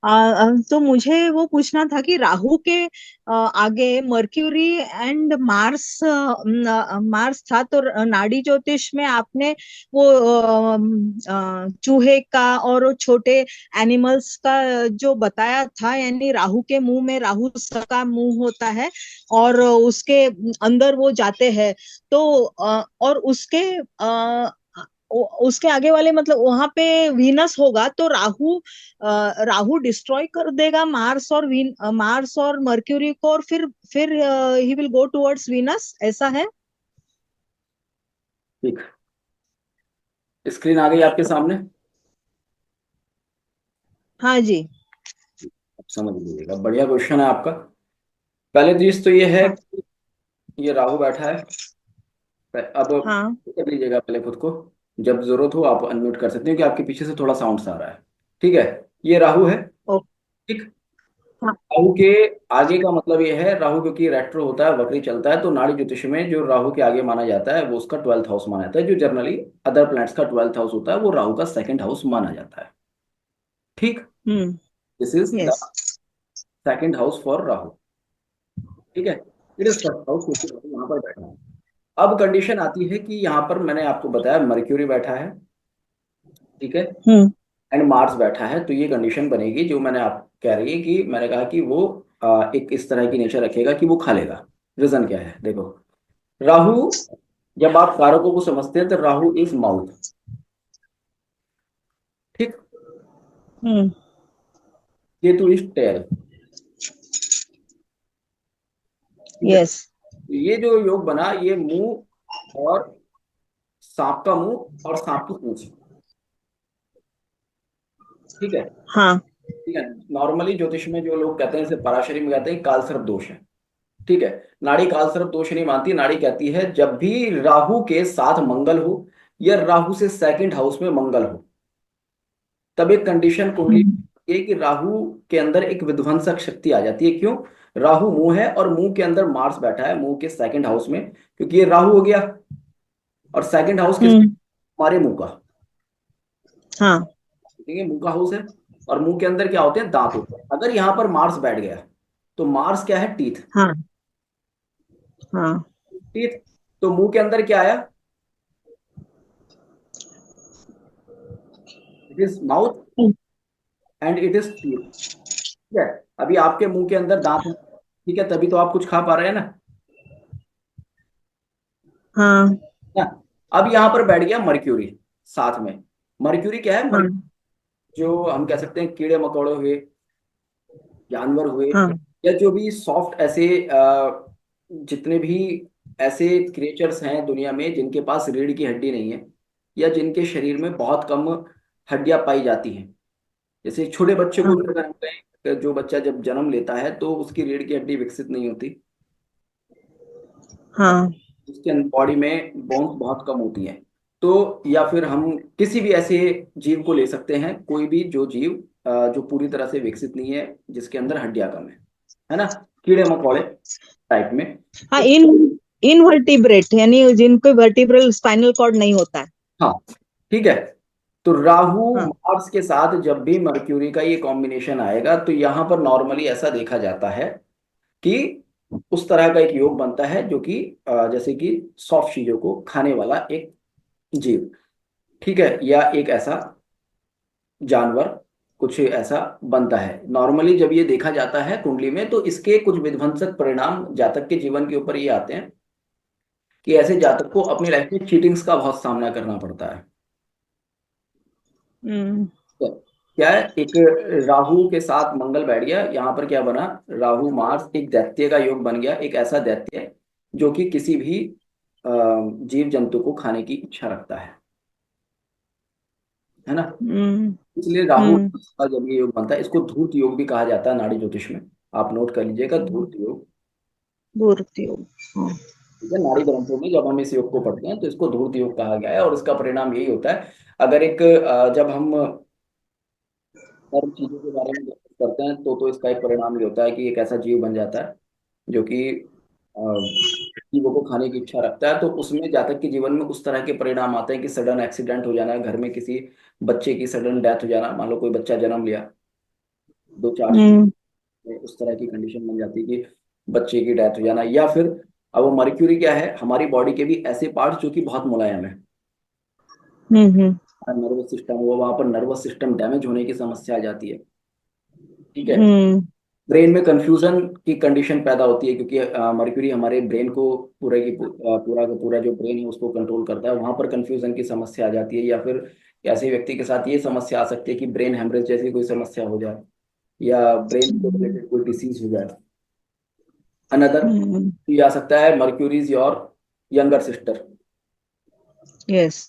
तो मुझे वो पूछना था कि राहु के आगे मर्क्यूरी एंड मार्स, मार्स था। तो नाड़ी ज्योतिष में आपने वो चूहे का और वो छोटे एनिमल्स का जो बताया था, यानी राहु के मुंह में राहु का मुंह होता है और उसके अंदर वो जाते हैं। तो और उसके आगे वाले मतलब वहां पे वीनस होगा, तो राहु डिस्ट्रॉय कर देगा मार्स और मार्स और मर्क्यूरी को, और फिर he will go towards Venus, ऐसा है। ठीक, स्क्रीन आ गई आपके सामने। हाँ जी। अब समझ लीजिएगा, बढ़िया क्वेश्चन है आपका। पहले चीज तो ये है हाँ कि ये राहु बैठा है। अब हाँ कर लीजिएगा पहले खुद को। जब जरूरत हो आप अनम्यूट कर सकते हो कि आपके पीछे से थोड़ा साउंड आ रहा है। ठीक है, ये राहु है। ओ, ठीक। हाँ। राहु के आगे का मतलब ये है, राहु क्योंकि रेट्रो होता है, वक्री चलता है, तो नाड़ी ज्योतिष में जो राहु के आगे माना जाता है वो उसका 12th हाउस माना जाता है। जो जनरली अदर प्लैनेट्स का 12th हाउस होता है वो राहु का सेकंड हाउस माना जाता है। ठीक। Hmm. This is the yes. Second house for Rahu. ठीक है, इट इज फर्स्ट हाउस क्योंकि राहु यहाँ पर बैठा है। अब कंडीशन आती है कि यहाँ पर मैंने आपको बताया मर्क्यूरी बैठा है। ठीक है, हम्म। एंड मार्स बैठा है, तो ये कंडीशन बनेगी जो मैंने आप कह रही है कि मैंने कहा कि वो एक इस तरह की नेचर रखेगा कि वो खा लेगा। रीजन क्या है देखो। राहु, जब आप कारकों को समझते हैं तो राहु इज माउथ। ठीक। हम्म। Ketu is tail. ठीक है, यस। तो ये जो योग बना ये मुंह और सांप का मुंह और सांप की पूंछ। ठीक है। हाँ। ठीक है, नॉर्मली ज्योतिष में जो लोग कहते हैं, जैसे पराशरी में कहते हैं काल सर्प दोष है। ठीक है, नाड़ी काल सर्प दोष नहीं मानती। नाड़ी कहती है जब भी राहु के साथ मंगल हो या राहु से सेकंड हाउस में मंगल हो, तब एक कंडीशन कुंडली हम्म। ये कि राहु के अंदर एक विध्वंसक शक्ति आ जाती है। क्यों? राहु मुंह है और मुंह के अंदर मार्स बैठा है, मुंह के सेकंड हाउस में, क्योंकि ये राहु हो गया। और सेकंड हाउस किस? हम्म। हमारे मुंह का। हाँ ठीक है, मुंह का हाउस है। और मुंह के अंदर क्या होते हैं? दांत होते हैं। अगर यहाँ पर मार्स बैठ गया तो मार्स क्या है? टीथ। हाँ हाँ। टीथ। तो मुंह के अंदर क्या आया? It is mouth and it is teeth. ठीक है, अभी आपके मुंह के अंदर दांत है। ठीक है, तभी तो आप कुछ खा पा रहे हैं ना। हाँ ना, अब यहाँ पर बैठ गया मर्क्यूरी साथ में। मर्क्यूरी क्या है? हाँ जो हम कह सकते हैं कीड़े मकोड़े हुए, जानवर हुए, हाँ। या जो भी सॉफ्ट ऐसे जितने भी ऐसे क्रिएचर्स हैं दुनिया में जिनके पास रीढ़ की हड्डी नहीं है, या जिनके शरीर में बहुत कम हड्डियां पाई जाती हैं। जैसे छोटे बच्चे को हाँ भी अगर हम कहें, जो बच्चा जब जन्म लेता है तो उसकी रीढ़ की हड्डी विकसित नहीं होती। हाँ। उसके बॉडी में बोन्स बहुत कम होती हैं। तो या फिर हम किसी भी ऐसे जीव को ले सकते हैं, कोई भी जो जीव जो पूरी तरह से विकसित नहीं है, जिसके अंदर हड्डियां कम है ना, कीड़े मकोड़े टाइप में। हाँ। तो इनवर्टिब्रेट, यानी जिनको वर्टिब्रल स्पाइनल कॉर्ड नहीं होता है। हाँ, ठीक है। तो राहु हाँ। मार्स के साथ जब भी मर्क्यूरी का ये कॉम्बिनेशन आएगा तो यहाँ पर नॉर्मली ऐसा देखा जाता है कि उस तरह का एक योग बनता है जो कि जैसे कि सॉफ्ट चीजों को खाने वाला एक जीव। ठीक है, या एक ऐसा जानवर, कुछ ऐसा बनता है। नॉर्मली जब ये देखा जाता है कुंडली में तो इसके कुछ विध्वंसक परिणाम जातक के जीवन के ऊपर ये आते हैं कि ऐसे जातक को अपनी लाइफ में चीटिंग्स का बहुत सामना करना पड़ता है। हम्म। तो क्या है, एक राहु के साथ मंगल बैठ गया, यहाँ पर क्या बना? राहु मार्स एक दैत्य का योग बन गया। एक ऐसा दैत्य जो कि किसी भी जीव जंतु को खाने की इच्छा रखता है ना। हम्म। इसलिए राहु हम्म। का जब ये योग बनता है, इसको धूर्त योग भी कहा जाता है नाड़ी ज्योतिष में। आप नोट कर लीजिएगा, धूर्त योग। मूर्ति हो। हाँ। ठीक है, नाड़ी ग्रंथों में जब हम इस योग को पढ़ते हैं तो इसको धूर्त योग कहा गया है, और इसका परिणाम यही होता है। अगर एक जब हम हर चीजों के बारे में डिस्कस करते हैं तो इसका एक परिणाम ये होता है कि एक ऐसा जीव बन जाता है जो कि जीवों को खाने की इच्छा रखता है। तो उसमें जातक के जीवन में उस तरह के परिणाम आते हैं कि सडन एक्सीडेंट हो जाना, घर में किसी बच्चे की सडन डेथ हो जाना। मान लो कोई बच्चा जन्म लिया, हम्म 2-4 में उस तरह की कंडीशन बन जाती है कि बच्चे की डेथ हो जाना, या फिर अब वो मर्क्यूरी क्या है, हमारी बॉडी के भी ऐसे पार्ट जो कि बहुत मुलायम है, हम्म नर्वस सिस्टम, वो वहां पर नर्वस सिस्टम डैमेज होने की समस्या आ जाती है। ठीक है। हम्म ब्रेन में कंफ्यूजन की कंडीशन पैदा होती है, क्योंकि मर्क्यूरी हमारे ब्रेन को पूरा का पूरा जो ब्रेन है उसको कंट्रोल करता है, वहां पर कंफ्यूजन की समस्या आ जाती है। या फिर ऐसे व्यक्ति के साथ ये समस्या आ सकती है कि ब्रेन हेमरेज जैसी कोई समस्या हो जाए, या ब्रेन से हम्म रिलेटेड कोई डिसीज हो जाए। अनदर हम्म ये आ सकता है, mercury is your younger sister. Yes.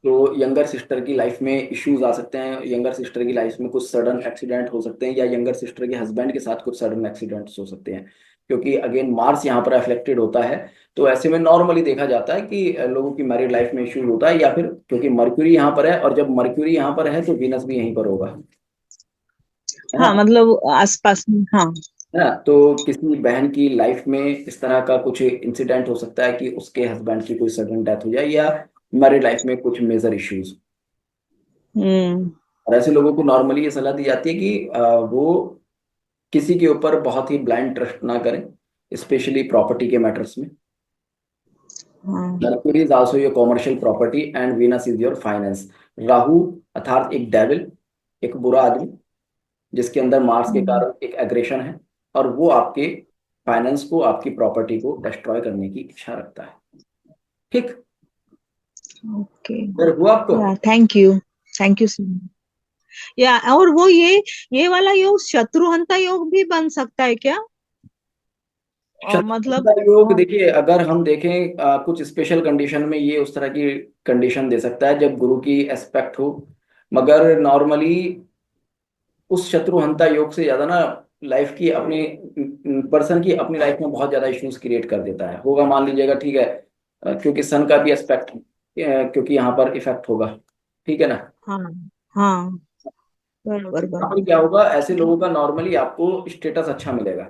तो यंगर सिस्टर की लाइफ में इश्यूज आ सकते हैं, यंगर सिस्टर की लाइफ में कुछ सडन एक्सीडेंट हो सकते हैं, या यंगर सिस्टर के हस्बैंड के साथ कुछ सडन एक्सीडेंट्स हो सकते हैं, क्योंकि अगेन मार्स यहाँ पर अफेक्टेड होता है। तो ऐसे में नॉर्मली देखा जाता है कि लोगों की मैरिड लाइफ में इश्यूज होता है, या फिर क्योंकि मर्क्यूरी यहाँ पर है, और जब मर्क्यूरी यहाँ पर है तो वीनस भी यहीं पर होगा, है ना। हाँ मतलब आसपास में, हाँ। है ना। तो किसी बहन की लाइफ में इस तरह का कुछ इंसिडेंट हो सकता है कि उसके हस्बैंड की कोई सडन डेथ हो जाए, या मैरिड लाइफ में कुछ मेजर इश्यूज। हम्म और ऐसे लोगों को नॉर्मली ये सलाह दी जाती है कि वो किसी के ऊपर बहुत ही ब्लाइंड ट्रस्ट ना करें, स्पेशली प्रॉपर्टी के मैटर्स में। हाँ mercury is also your commercial property and Venus is your finance. Rahu अर्थात एक डेविल, एक बुरा आदमी, जिसके अंदर मार्स के हम्म कारण एक एग्रेशन है, और वो आपके फाइनेंस को, आपकी प्रॉपर्टी को डिस्ट्रॉय करने की इच्छा रखता है। ठीक। ओके। फिर हुआ आपको। या थैंक यू सो मच। या और वो ये वाला योग शत्रुहंता योग भी बन सकता है क्या? मतलब शत्रुंजय योग देखिए, अगर हम देखें कुछ स्पेशल कंडीशन में ये उस तरह की कंडीशन दे सकता है जब गुरु की एस्पेक्ट हो, मगर नॉर्मली उस शत्रुहंता योग से ज्यादा ना लाइफ की अपनी पर्सन की अपनी लाइफ में बहुत ज्यादा इश्यूज क्रिएट कर देता है, होगा मान लीजिएगा। ठीक है। क्योंकि सन का भी एस्पेक्ट, क्योंकि यहाँ पर इफेक्ट होगा। ठीक है ना। हाँ हाँ, बराबर यहाँ पर बराबर। क्या होगा, ऐसे लोगों का नॉर्मली आपको स्टेटस अच्छा मिलेगा,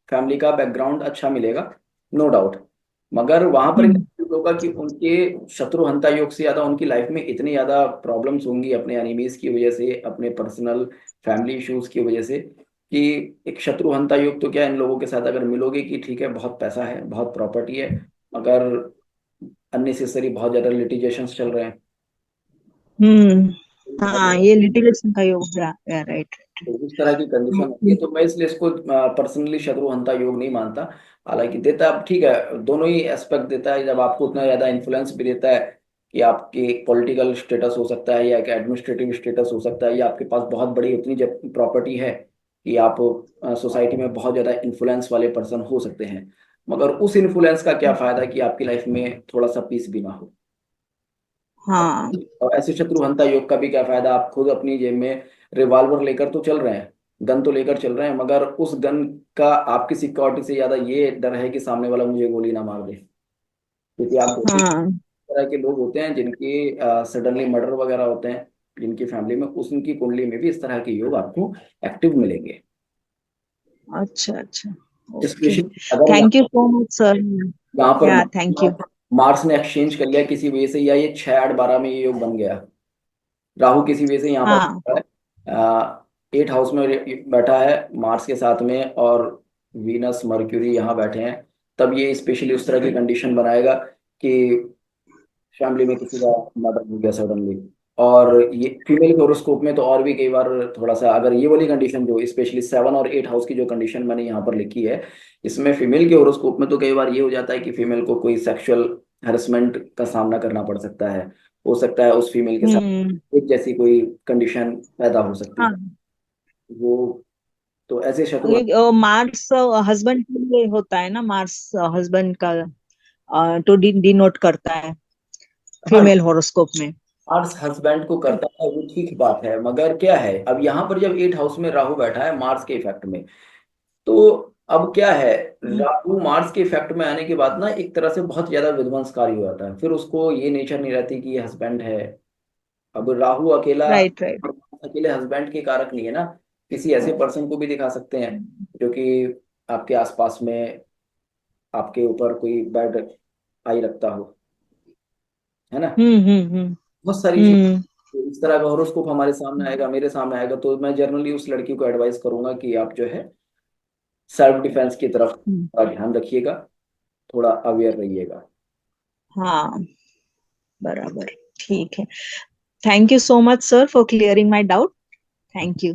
फैमिली का बैकग्राउंड अच्छा मिलेगा, नो डाउट। मगर वहां पर हम्म क्या होगा कि उनके शत्रुहंता योग से ज्यादा उनकी लाइफ में इतनी ज्यादा प्रॉब्लम्स होंगी अपने एनिमीज की वजह से, अपने पर्सनल फैमिली इश्यूज की वजह से, कि एक शत्रुहंता योग तो क्या, इन लोगों के साथ अगर मिलोगे कि ठीक है बहुत पैसा है, बहुत प्रॉपर्टी है, मगर अननेसेसरी बहुत ज्यादा लिटिगेशंस चल रहे हैं, बहुत हाँ, ज्यादा, ये लिटिगेशन का योग है, राइट। तो इस तरह की कंडीशन होती है। ओके। तो मैं इसलिए इसको पर्सनली शत्रुहंता योग नहीं मानता। हालांकि देता है, ठीक है, दोनों ही एस्पेक्ट देता है, जब आपको उतना ज्यादा इन्फ्लुएंस भी देता है कि आपकी पॉलिटिकल स्टेटस हो सकता है, या एक एडमिनिस्ट्रेटिव स्टेटस हो सकता है, या आपके पास बहुत बड़ी उतनी जब प्रॉपर्टी है कि आप सोसाइटी में बहुत ज्यादा इन्फ्लुएंस वाले पर्सन हो सकते हैं, मगर उस इन्फ्लुएंस का क्या फायदा कि आपकी लाइफ में थोड़ा सा पीस भी ना हो। हाँ और ऐसे शत्रुहंता योग का भी क्या फायदा, आप खुद अपनी जेब में रिवॉल्वर लेकर तो चल रहे हैं, गन तो लेकर चल रहे हैं, मगर उस गन का आपकी सिक्योरिटी से ज्यादा ये डर है कि सामने वाला मुझे गोली ना मार दे। क्योंकि आप देखिए हाँ। तरह के लोग होते हैं जिनके सडनली मर्डर वगैरह होते हैं, जिनकी फैमिली में, उस उनकी कुंडली में भी इस तरह के योग आपको एक्टिव मिलेंगे। अच्छा अच्छा। ओके। स्पेशली अगर thank you so much sir. यहाँ पर या थैंक यू। मार्स ने एक्सचेंज कर लिया किसी वजह से, या ये 6-8-12 में ये योग बन गया, राहु किसी वजह से यहाँ पर हाँ बैठा है, 8 हाउस में बैठा है मार्स के साथ में, और वीनस मर्क्यूरी यहाँ बैठे हैं, तब ये स्पेशली उस तरह की कंडीशन बनाएगा कि फैमिली में किसी का मर्डर हो गया सडनली। और ये फीमेल के होरोस्कोप में तो और भी कई बार थोड़ा सा, अगर ये वाली कंडीशन जो स्पेशली 7 और 8 हाउस की जो कंडीशन मैंने यहाँ पर लिखी है, इसमें फीमेल के होरोस्कोप में तो कई बार ये हो जाता है कि फीमेल को कोई सेक्सुअल हैरेसमेंट का सामना करना पड़ सकता है, हो सकता है उस फीमेल के हम्म साथ एक जैसी कोई कंडीशन पैदा हो सकती है। हाँ, वो तो ऐसे शत्रु। ये मार्स हस्बैंड के लिए होता है ना, मार्स हस्बैंड का तो डिनोट करता है हाँ, फीमेल हॉरोस्कोप में। मार्स हस्बैंड को करता है वो ठीक बात है, मगर क्या है, अब यहाँ पर जब 8 हाउस में राहु बैठा है मार्स के इफेक्ट में, तो अब क्या है, हम्म, राहु मार्स के इफेक्ट में आने के बाद ना एक तरह से बहुत ज्यादा विध्वंसकारी हो जाता है, फिर उसको ये नेचर नहीं रहती कि ये हस्बैंड है। अब राहु अकेला, राइट राइट। अकेले हस्बैंड के कारक नहीं है ना, किसी ऐसे पर्सन को भी दिखा सकते हैं जो कि आपके आसपास में आपके ऊपर कोई बैड आई रखता हो, है ना। हम्म। बहुत सारी चीज हम्म तो इस तरह का हॉरोस्कोप हमारे सामने आएगा, मेरे सामने आएगा, तो मैं जनरली उस लड़की को एडवाइस करूंगा कि आप जो है सेल्फ डिफेंस की तरफ हम्म, थोड़ा ध्यान रखिएगा, थोड़ा अवेयर रहिएगा। हाँ, बराबर, ठीक है। Thank you so much sir for clearing my doubt. Thank you.